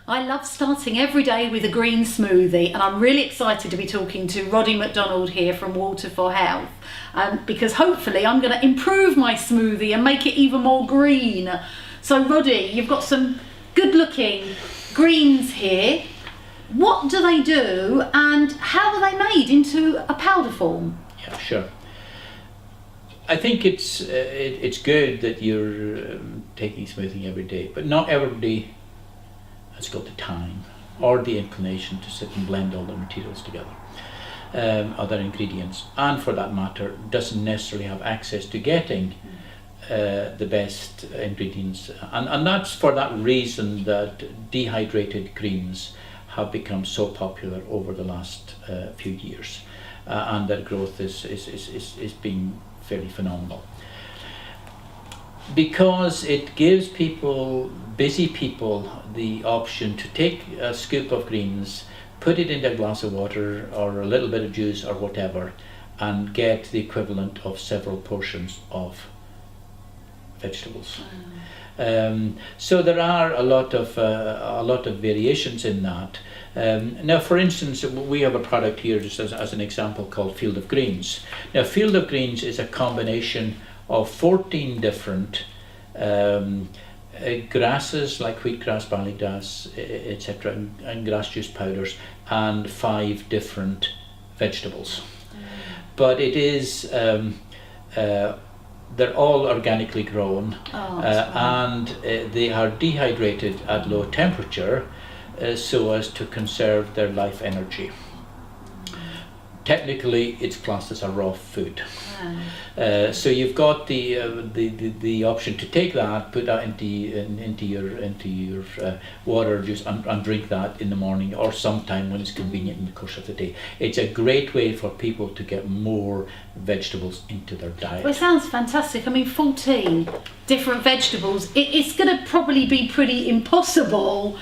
I love starting every day with a green smoothie, and I'm really excited to be talking to Roddy McDonald here from Water for Health, because hopefully I'm going to improve my smoothie and make it even more green. So Roddy, you've got some good looking greens here. What do they do and how are they made into a powder form? Yeah, sure. I think it's good that you're taking smoothing every day, but not everybody has got the time or the inclination to sit and blend all the materials together, other ingredients, and for that matter doesn't necessarily have access to getting the best ingredients, and that's for that reason that dehydrated greens have become so popular over the last few years, and their growth is being fairly phenomenal, because it gives busy people, the option to take a scoop of greens, put it into a glass of water or a little bit of juice or whatever, and get the equivalent of several portions of vegetables. So there are a lot of variations in that. Now, for instance, we have a product here just as an example called Field of Greens. Now, Field of Greens is a combination of 14 different grasses like wheatgrass, barleygrass, etc., and grass juice powders, and 5 different vegetables. But it is they're all organically grown, and they are dehydrated at low temperature so as to conserve their life energy. Technically, it's classed as a raw food. So you've got the option to take that, put that into your water juice, and drink that in the morning or sometime when it's convenient in the course of the day. It's a great way for people to get more vegetables into their diet. Well, it sounds fantastic. I mean, 14 different vegetables. It's going to probably be pretty impossible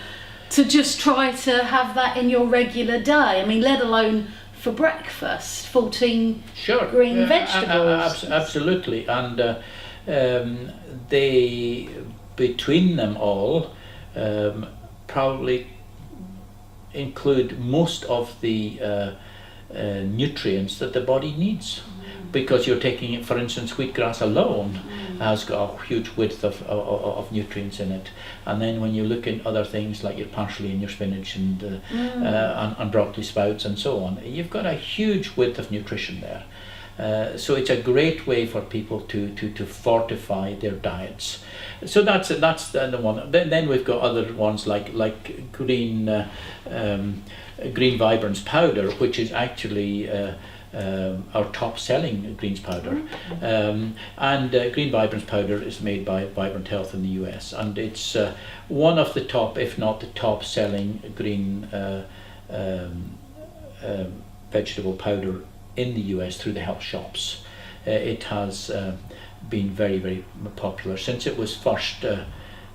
to just try to have that in your regular day. I mean, let alone for breakfast, 14 green vegetables. Absolutely, and they, between them all, probably include most of the nutrients that the body needs. Because you're taking it, for instance, wheatgrass alone has got a huge width of nutrients in it, and then when you look at other things like your parsley and your spinach and broccoli sprouts and so on, you've got a huge width of nutrition there. So it's a great way for people to fortify their diets. So that's the one. Then we've got other ones like green vibrance powder, which is actually our top selling greens powder, and green vibrance powder is made by Vibrant Health in the US, and it's one of the top, if not the top selling green vegetable powder in the US through the health shops. It has been very, very popular since it was first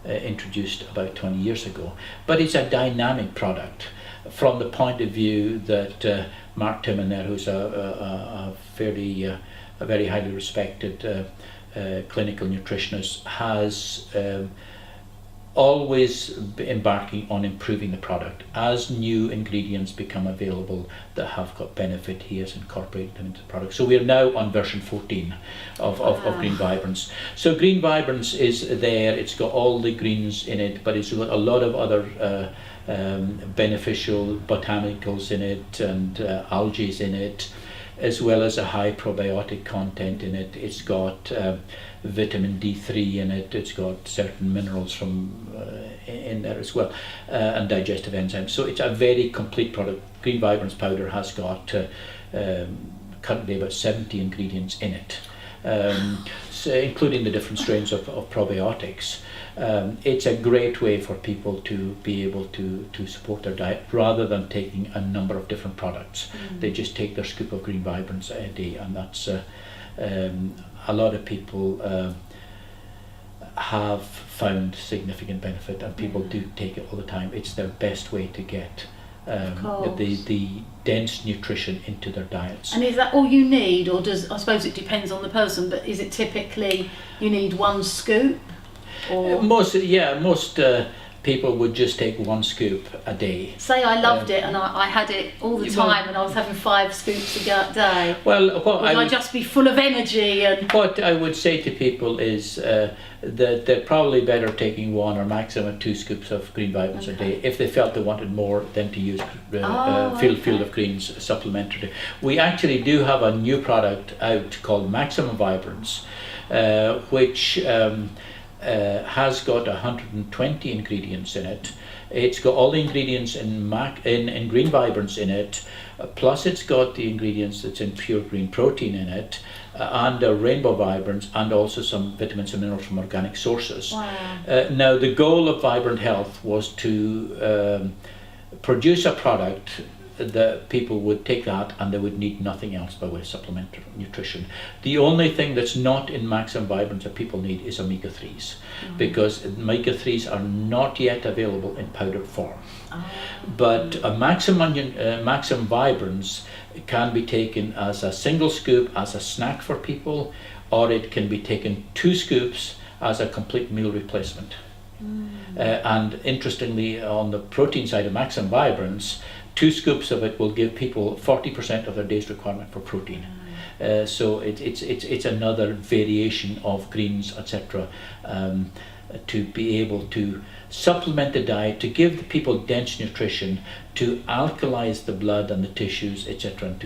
introduced about 20 years ago, but it's a dynamic product from the point of view that Mark Timmoner, who's a very highly respected clinical nutritionist, has always embarking on improving the product. As new ingredients become available that have got benefit, he has incorporated them into the product. So we are now on version 14 of Green Vibrance. So Green Vibrance is there, it's got all the greens in it, but it's got a lot of other beneficial botanicals in it and algae in it, as well as a high probiotic content in it. It's got vitamin D3 in it, it's got certain minerals from in there as well, and digestive enzymes. So it's a very complete product. Green Vibrance powder has got currently about 70 ingredients in it, so including the different strains of probiotics. It's a great way for people to be able to support their diet rather than taking a number of different products. They just take their scoop of Green Vibrance a day, and that's a lot of people have found significant benefit, and people do take it all the time. It's their best way to get the dense nutrition into their diets. And is that all you need, or I suppose it depends on the person, but is it typically you need one scoop? Or? Most people would just take 1 scoop a day. Say I loved it and I had it all the time and I was having 5 scoops a day. Well, what would I just be full of energy? And what I would say to people is that they're probably better taking 1 or maximum 2 scoops of green vibrance a day. If they felt they wanted more, then to use Field of Greens supplementary. We actually do have a new product out called Maximum Vibrance, which has got 120 ingredients in it. It's got all the ingredients in green vibrance in it, plus it's got the ingredients that's in pure green protein in it, and rainbow vibrance, and also some vitamins and minerals from organic sources. wow. Now the goal of Vibrant Health was to produce a product that people would take that and they would need nothing else by way of supplementary nutrition. The only thing that's not in Maximum Vibrance that people need is omega-3s, because omega-3s are not yet available in powdered form. But a Maximum Vibrance can be taken as a single scoop as a snack for people, or it can be taken 2 scoops as a complete meal replacement. And interestingly, on the protein side of Maximum Vibrance, 2 scoops of it will give people 40% of their day's requirement for protein. So it's another variation of greens, etc., to be able to supplement the diet, to give the people dense nutrition, to alkalize the blood and the tissues, etc., and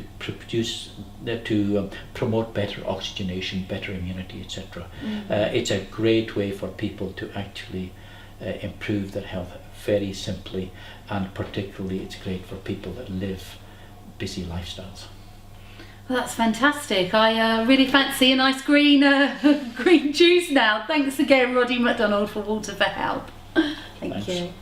to promote better oxygenation, better immunity, etc. It's a great way for people to actually improve their health very simply, and particularly it's great for people that live busy lifestyles. Well, that's fantastic. I really fancy a nice green green juice now. Thanks again, Roddy McDonald, for Water for Health. Thank Thanks. you.